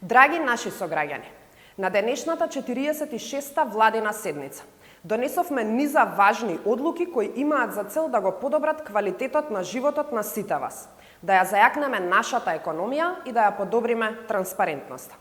Драги наши сограѓани, на денешната 46-та владина седница донесовме низа важни одлуки кои имаат за цел да го подобрат квалитетот на животот на сите вас, да ја зајакнеме нашата економија и да ја подобриме транспарентноста.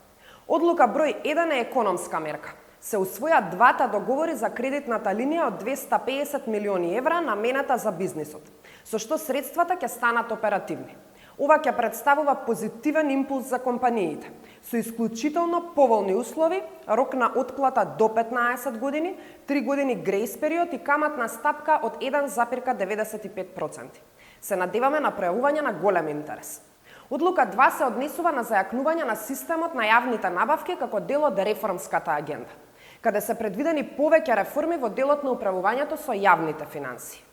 Одлука број 1 е економска мерка. Се усвоја двата договори за кредитната линија од 250 милиони евра намената за бизнисот, со што средствата ќе станат оперативни. Ова ќе представува позитивен импулс за компаниите, со исклучително поволни услови, рок на отплата до 15 години, 3 години грейс период и каматна стапка од 1,95%. Се надеваме на пројавување на голем интерес. Одлука 2 се однесува на зајакнување на системот на јавните набавки како дел од реформската агенда, каде се предвидени повеќе реформи во делот на управувањето со јавните финансии.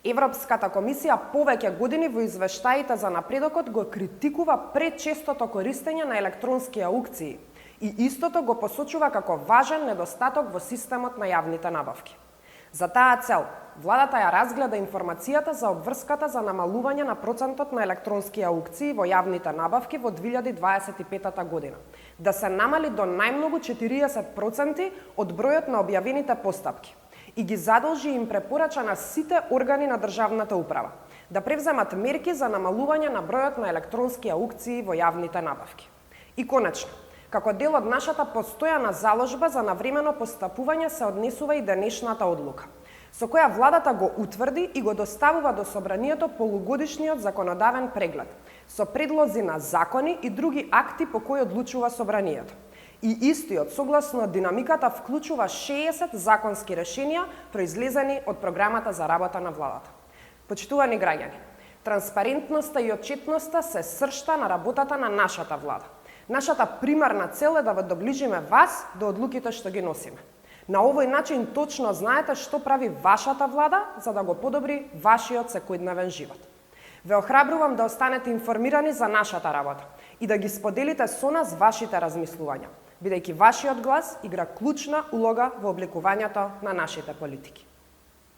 Европската комисија повеќе години во извештаите за напредокот го критикува пречестото користење на електронски аукции и истото го посочува како важен недостаток во системот на јавните набавки. За таа цел, владата ја разгледа информацијата за обврската за намалување на процентот на електронски аукции во јавните набавки во 2025 година, да се намали до најмногу 40% од бројот на објавените постапки и ги задолжи им препорача на сите органи на државната управа да превземат мерки за намалување на бројот на електронски аукции во јавните набавки. И конечно, како дел од нашата постојана заложба за навремено постапување се однесува и денешната одлука, со која владата го утврди и го доставува до собранието полугодишниот законодавен преглед, со предлози на закони и други акти по кои одлучува собранието. И истиот, согласно динамиката, вклучува 60 законски решенија произлезени од програмата за работа на владата. Почитувани граѓани, транспарентноста и отчетноста се сршта на работата на нашата влада. Нашата примарна цел е да ве доближиме вас до одлуките што ги носиме. На овој начин точно знаете што прави вашата влада за да го подобри вашиот секојдневен живот. Ве охрабрувам да останете информирани за нашата работа и да ги споделите со нас вашите размислувања, бидејќи вашиот глас игра клучна улога во обликувањето на нашите политики.